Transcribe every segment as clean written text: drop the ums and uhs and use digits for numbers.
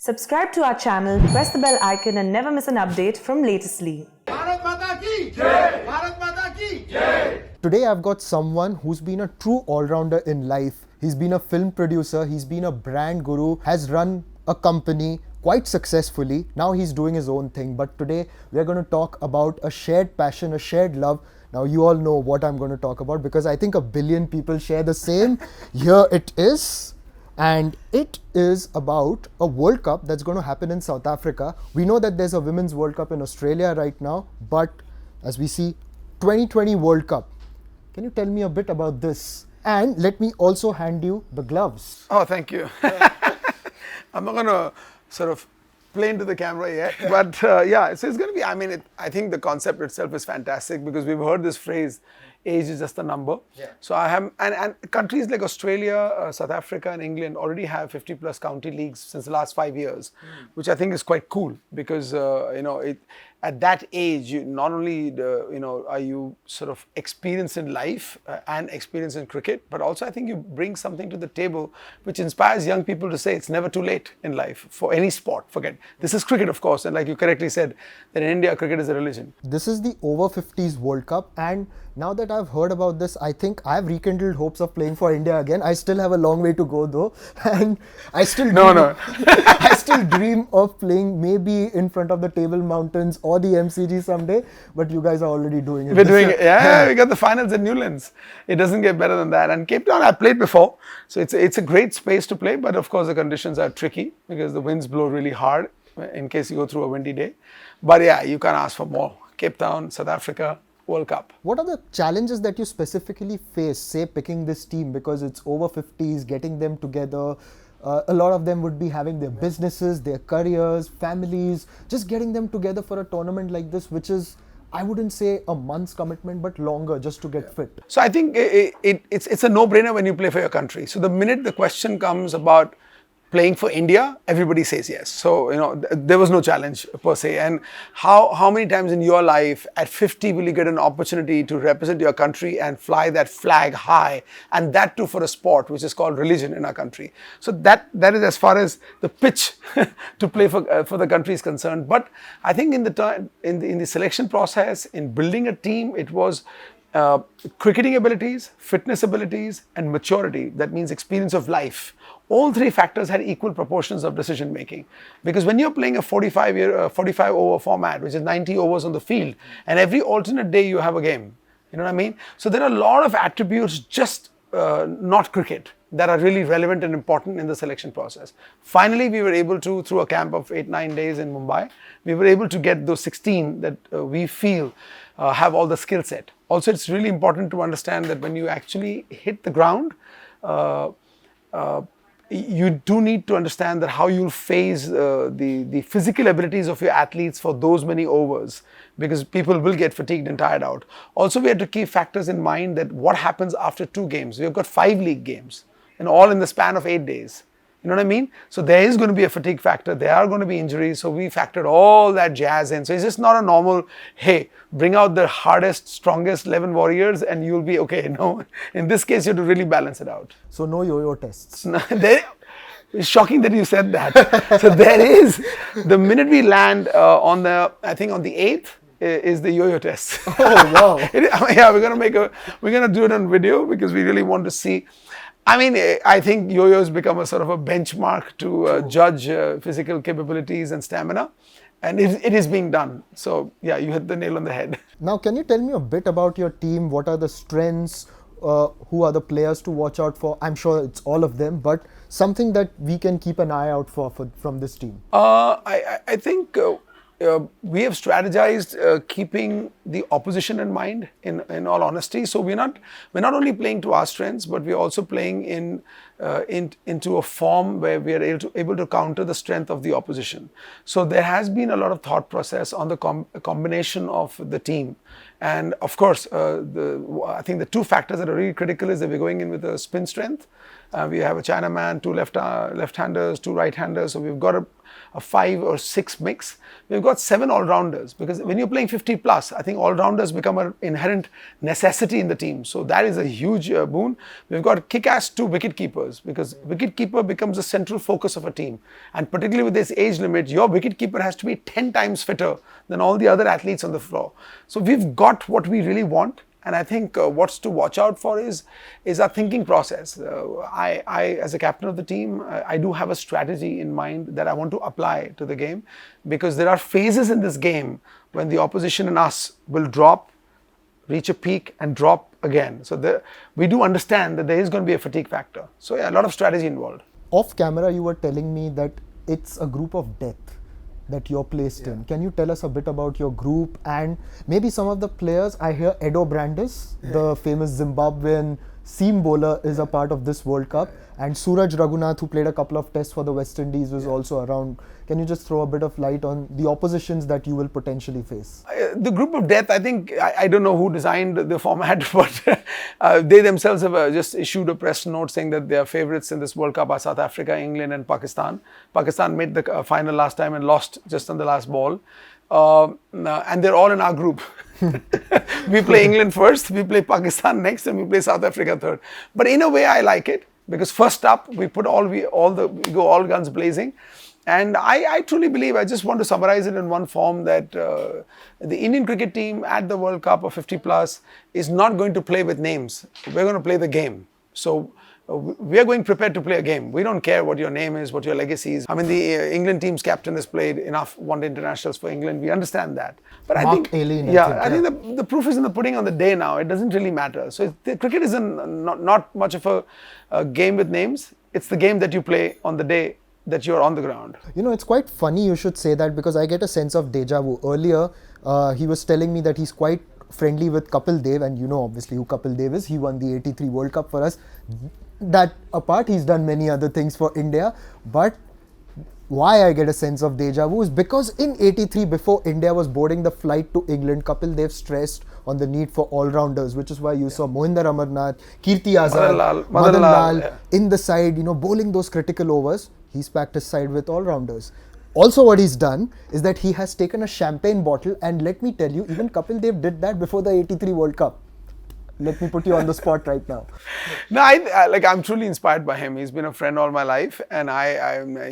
Subscribe to our channel, press the bell icon and never miss an update from Latestly. Bharat Mata ki Jai! Bharat Mata ki Jai! Today I've got someone who's been a true all-rounder in life. He's been a film producer, he's been a brand guru, has run a company quite successfully. Now he's doing his own thing. But today we're going to talk about a shared passion, a shared love. Now you all know what I'm going to talk about because I think a billion people share the same. Here it is. And it is about a World Cup that's going to happen in South Africa. We know that there's a Women's World Cup in Australia right now, but as we see, 2020 World Cup. Can you tell me a bit about this? And let me also hand you the gloves. Oh, thank you. I'm not going to sort of play into the camera yet, but yeah, so it's going to be, I think the concept itself is fantastic because we've heard this phrase, age is just a number. Yeah. So I have, and countries like Australia, South Africa and England already have 50 plus county leagues since the last 5 years, which I think is quite cool because, at that age, you not only, are you sort of experienced in life and experienced in cricket, but also I think you bring something to the table which inspires young people to say it's never too late in life for any sport. Forget, this is cricket, of course. And like you correctly said, that in India, cricket is a religion. This is the over 50s World Cup. And now that I've heard about this, I think I've rekindled hopes of playing for India again. I still have a long way to go though. And I still I still dream of playing maybe in front of the Table Mountains or the MCG someday. But you guys are already doing it. We're doing it. Yeah, we got the finals at Newlands. It doesn't get better than that. And Cape Town, I played before. So it's a great space to play. But of course, the conditions are tricky because the winds blow really hard in case you go through a windy day. But yeah, you can't ask for more. Cape Town, South Africa, World Cup. What are the challenges that you specifically face, say picking this team because it's over 50s, getting them together? A lot of them would be having their businesses, their careers, families, just getting them together for a tournament like this, which is, I wouldn't say a month's commitment, but longer just to get fit. So I think it's a no-brainer when you play for your country. So the minute the question comes about playing for India, everybody says yes. So, there was no challenge per se. And how many times in your life at 50 will you get an opportunity to represent your country and fly that flag high, and that too for a sport which is called religion in our country. So that is as far as the pitch to play for the country is concerned. But I think in the selection process, in building a team, it was cricketing abilities, fitness abilities, and maturity. That means experience of life. All three factors had equal proportions of decision making. Because when you're playing a 45 over format, which is 90 overs on the field, and every alternate day you have a game, you know what I mean? So there are a lot of attributes, just not cricket, that are really relevant and important in the selection process. Finally, we were able to, through a camp of 8-9 days in Mumbai, we were able to get those 16 that we feel have all the skill set. Also, it's really important to understand that when you actually hit the ground, you do need to understand that how you'll phase the physical abilities of your athletes for those many overs, because people will get fatigued and tired out. Also, we had to keep factors in mind that what happens after 2 games. We've got 5 league games, and all in the span of 8 days. You know what I mean? So there is going to be a fatigue factor. There are going to be injuries. So we factored all that jazz in. So it's just not a normal, hey, bring out the hardest, strongest 11 warriors and you'll be okay. No, in this case, you have to really balance it out. So no yo-yo tests. It's shocking that you said that. So there is, the minute we land on the 8th, is the yo-yo test. Oh, wow. Yeah, we're going to do it on video because we really want to see. I think yo-yos become a sort of a benchmark to judge physical capabilities and stamina. And it is being done. So, yeah, you hit the nail on the head. Now, can you tell me a bit about your team? What are the strengths? Who are the players to watch out for? I'm sure it's all of them, but something that we can keep an eye out for from this team. I think we have strategized keeping the opposition in mind, in all honesty. So we're not only playing to our strengths, but we're also playing into a form where we are able to counter the strength of the opposition. So there has been a lot of thought process on the combination of the team. And of course, I think the 2 factors that are really critical is that we're going in with a spin strength We have a Chinaman, two left-handers, two right-handers. So we've got a 5 or 6 mix. We've got 7 all-rounders, because when you're playing 50 plus, I think all-rounders become an inherent necessity in the team. So that is a huge boon. We've got kick-ass 2 wicket keepers, because wicket keeper becomes the central focus of a team. And particularly with this age limit, your wicket keeper has to be 10 times fitter than all the other athletes on the floor. So we've got what we really want. And I think what's to watch out for is our thinking process. I, as a captain of the team, I do have a strategy in mind that I want to apply to the game, because there are phases in this game when the opposition and us will drop, reach a peak and drop again. So we do understand that there is going to be a fatigue factor. So yeah, a lot of strategy involved. Off camera, you were telling me that it's a group of death that you're placed in. Can you tell us a bit about your group and maybe some of the players? I hear Edo Brandis, the famous Zimbabwean seam bowler, is a part of this World Cup, and Suraj Raghunath, who played a couple of tests for the West Indies, was also around. Can you just throw a bit of light on the oppositions that you will potentially face? The group of death, I think, I don't know who designed the format, but they themselves have just issued a press note saying that their favourites in this World Cup are South Africa, England and Pakistan. Pakistan made the final last time and lost just on the last ball. And they're all in our group. We play England first, we play Pakistan next, and we play South Africa third. But in a way, I like it, because first up, we put we go all guns blazing. And I truly believe, I just want to summarize it in one form, that the Indian cricket team at the World Cup of 50 plus is not going to play with names. We're going to play the game. So we are going prepared to play a game. We don't care what your name is, what your legacy is. I mean, the England team's captain has played enough one-day internationals for England. We understand that. But I think, I think the proof is in the pudding on the day now. It doesn't really matter. So the cricket is not much of a game with names. It's the game that you play on the day that you're on the ground. You know, it's quite funny you should say that, because I get a sense of deja vu. Earlier, he was telling me that he's quite friendly with Kapil Dev, and you know obviously who Kapil Dev is. He won the 83 World Cup for us. That apart, he's done many other things for India. But why I get a sense of deja vu is because in 83, before India was boarding the flight to England, Kapil Dev stressed on the need for all-rounders, which is why you saw Mohinder Amarnath, Kirti Azad, Madan Lal in the side, bowling those critical overs. He's packed his side with all-rounders. Also, what he's done is that he has taken a champagne bottle, and let me tell you, even Kapil Dev did that before the 83 World Cup. Let me put you on the spot right now. No, I'm truly inspired by him. He's been a friend all my life, and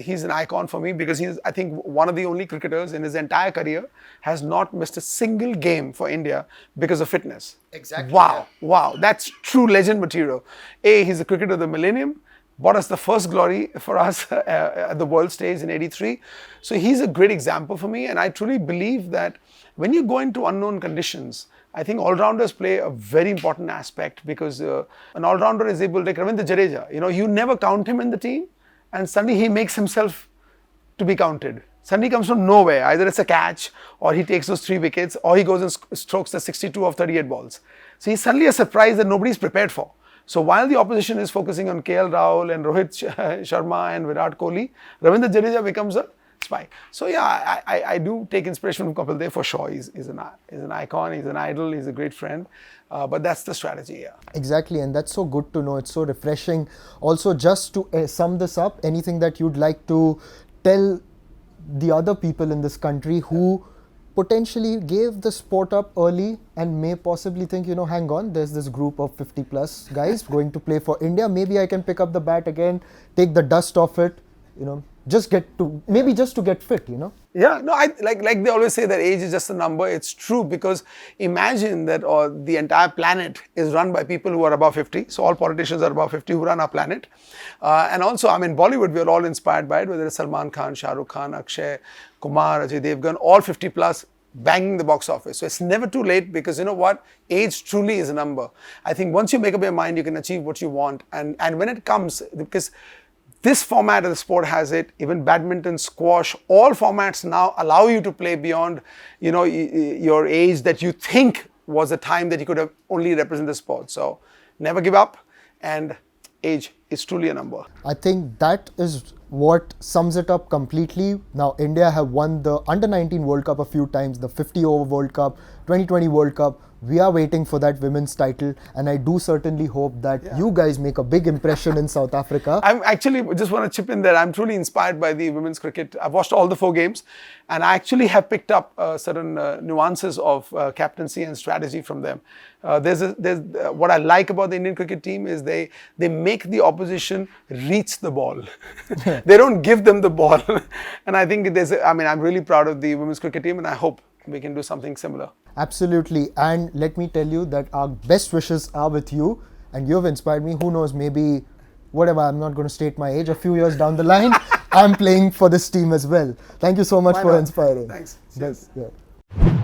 he's an icon for me, because he's, I think, one of the only cricketers in his entire career has not missed a single game for India because of fitness. Exactly. Wow, that's true legend material. He's a cricketer of the millennium. Brought us the first glory for us at the world stage in 83. So he's a great example for me, and I truly believe that when you go into unknown conditions, I think all-rounders play a very important aspect, because an all-rounder is able, like Ravindra Jadeja, you never count him in the team, and suddenly he makes himself to be counted. Suddenly comes from nowhere. Either it's a catch, or he takes those 3 wickets, or he goes and strokes the 62 of 38 balls. So he's suddenly a surprise that nobody's prepared for. So while the opposition is focusing on KL Rahul and Rohit Sharma and Virat Kohli, Ravindra Jadeja becomes a spy. So yeah, I do take inspiration from Kapil Dev for sure. He's an icon, he's an idol, he's a great friend. But that's the strategy, yeah. Exactly, and that's so good to know. It's so refreshing. Also, just to sum this up, anything that you'd like to tell the other people in this country who potentially gave the sport up early and may possibly think, hang on, there's this group of 50 plus guys going to play for India. Maybe I can pick up the bat again, take the dust off it, just to get fit, Yeah, no, like they always say that age is just a number. It's true, because imagine that the entire planet is run by people who are above 50. So all politicians are above 50 who run our planet. And also, Bollywood, we're all inspired by it, whether it's Salman Khan, Shah Rukh Khan, Akshay Kumar, Ajay Devgan, all 50 plus, banging the box office. So it's never too late, because you know what? Age truly is a number. I think once you make up your mind, you can achieve what you want. And when it comes, because this format of the sport has it, even badminton, squash, all formats now allow you to play beyond, your age that you think was a time that you could have only represented the sport. So never give up, and age is truly a number. I think that is what sums it up completely. Now, India have won the Under-19 World Cup a few times, the 50 over World Cup, 2020 World Cup. We are waiting for that women's title, and I do certainly hope that you guys make a big impression in South Africa. I'm actually just want to chip in there. I'm truly inspired by the women's cricket. I've watched all the 4 games, and I actually have picked up certain nuances of captaincy and strategy from them. What I like about the Indian cricket team is they make the opposition reach the ball. They don't give them the ball, and I think I'm really proud of the women's cricket team, and I hope we can do something similar. Absolutely. And let me tell you that our best wishes are with you, and you've inspired me. Who knows, maybe, whatever, I'm not going to state my age, a few years down the line, I'm playing for this team as well. Thank you so much for inspiring. Thanks. Yes, yeah.